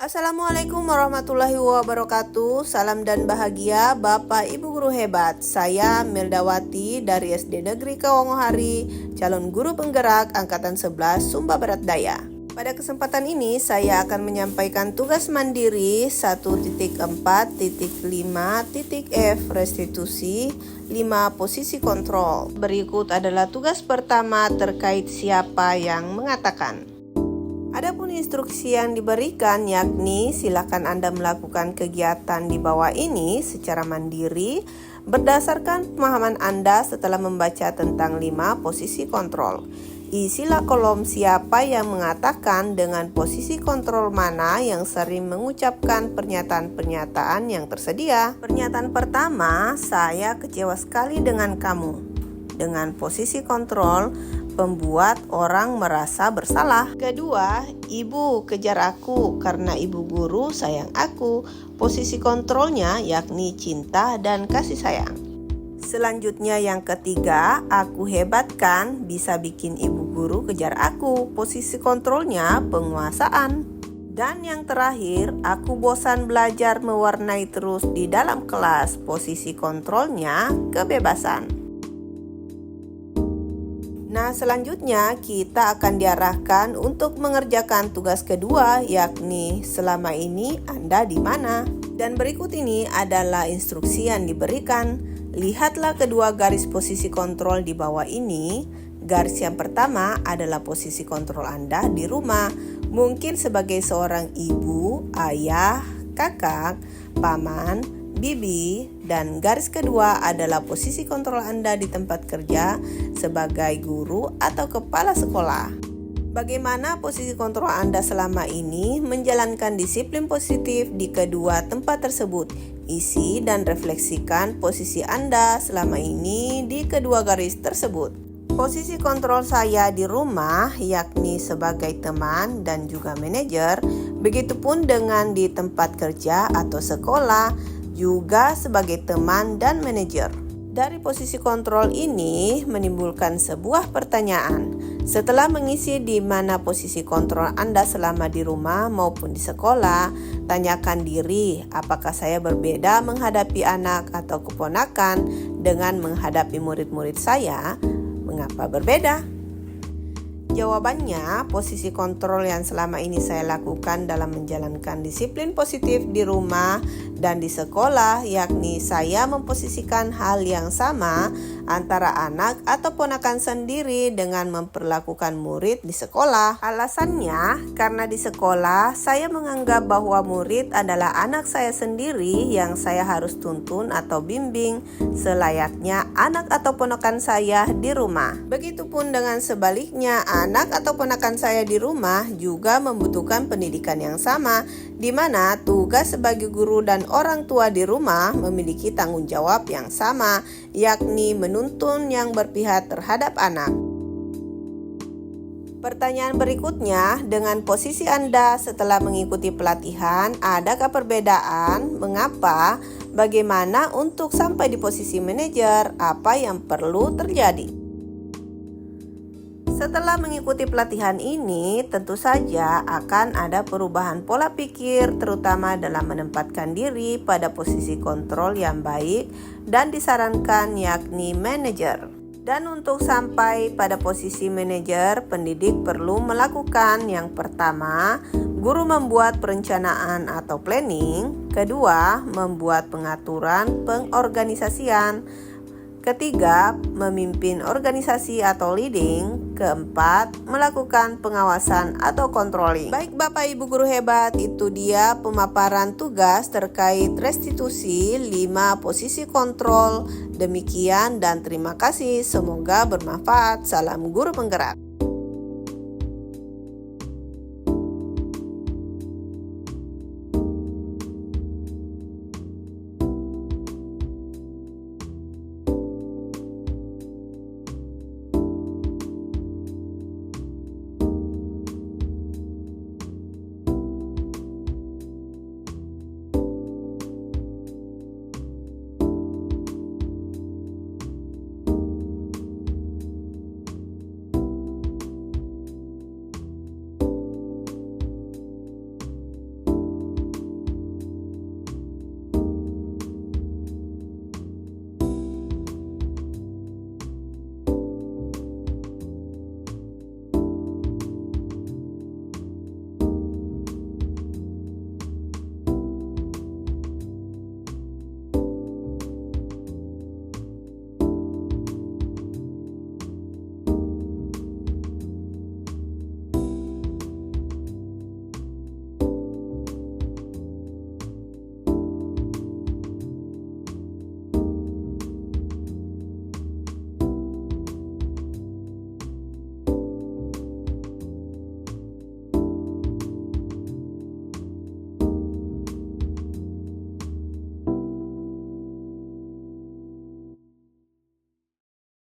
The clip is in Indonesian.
Assalamualaikum warahmatullahi wabarakatuh. Salam dan bahagia Bapak Ibu guru hebat. Saya Mildawati dari SD Negeri Kawongohari, calon guru penggerak angkatan 11 Sumba Barat Daya. Pada kesempatan ini saya akan menyampaikan tugas mandiri 1.4.5.F restitusi 5 posisi kontrol. Berikut adalah tugas pertama terkait siapa yang mengatakan. Adapun instruksi yang diberikan yakni silakan Anda melakukan kegiatan di bawah ini secara mandiri berdasarkan pemahaman Anda setelah membaca tentang 5 posisi kontrol. Isilah kolom siapa yang mengatakan dengan posisi kontrol mana yang sering mengucapkan pernyataan-pernyataan yang tersedia. Pernyataan pertama, saya kecewa sekali dengan kamu. Dengan posisi kontrol, pembuat orang merasa bersalah. Kedua, ibu kejar aku karena ibu guru sayang aku. Posisi kontrolnya yakni cinta dan kasih sayang. Selanjutnya yang ketiga, aku hebat kan bisa bikin ibu guru kejar aku. Posisi kontrolnya penguasaan. Dan yang terakhir, aku bosan belajar mewarnai terus di dalam kelas. Posisi kontrolnya kebebasan. Nah, selanjutnya kita akan diarahkan untuk mengerjakan tugas kedua, yakni selama ini Anda di mana? Dan berikut ini adalah instruksi yang diberikan. Lihatlah kedua garis posisi kontrol di bawah ini. Garis yang pertama adalah posisi kontrol Anda di rumah. Mungkin sebagai seorang ibu, ayah, kakak, paman, bibi, dan garis kedua adalah posisi kontrol Anda di tempat kerja sebagai guru atau kepala sekolah. Bagaimana posisi kontrol Anda selama ini menjalankan disiplin positif di kedua tempat tersebut? Isi dan refleksikan posisi Anda selama ini di kedua garis tersebut. Posisi kontrol saya di rumah yakni sebagai teman dan juga manajer, begitupun dengan di tempat kerja atau sekolah, juga sebagai teman dan manajer. Dari posisi kontrol ini menimbulkan sebuah pertanyaan. Setelah mengisi di mana posisi kontrol Anda selama di rumah maupun di sekolah, tanyakan diri, apakah saya berbeda menghadapi anak atau keponakan dengan menghadapi murid-murid saya? Mengapa berbeda? Jawabannya, posisi kontrol yang selama ini saya lakukan dalam menjalankan disiplin positif di rumah dan di sekolah, yakni saya memposisikan hal yang sama antara anak atau ponakan sendiri dengan memperlakukan murid di sekolah. Alasannya, karena di sekolah saya menganggap bahwa murid adalah anak saya sendiri yang saya harus tuntun atau bimbing selayaknya anak atau ponakan saya di rumah. Begitupun dengan sebaliknya, anak atau ponakan saya di rumah juga membutuhkan pendidikan yang sama, di mana tugas sebagai guru dan orang tua di rumah memiliki tanggung jawab yang sama, yakni menuntun yang berpihak terhadap anak. Pertanyaan berikutnya, dengan posisi Anda setelah mengikuti pelatihan, adakah perbedaan? Mengapa? Bagaimana untuk sampai di posisi manajer? Apa yang perlu terjadi? Setelah mengikuti pelatihan ini, tentu saja akan ada perubahan pola pikir, terutama dalam menempatkan diri pada posisi kontrol yang baik dan disarankan yakni manajer. Dan untuk sampai pada posisi manajer, pendidik perlu melakukan yang pertama, guru membuat perencanaan atau planning. Kedua, membuat pengaturan pengorganisasian. Ketiga, memimpin organisasi atau leading. Keempat, melakukan pengawasan atau controlling. Baik Bapak Ibu guru hebat, itu dia pemaparan tugas terkait restitusi 5 posisi kontrol. Demikian dan terima kasih, semoga bermanfaat. Salam guru penggerak.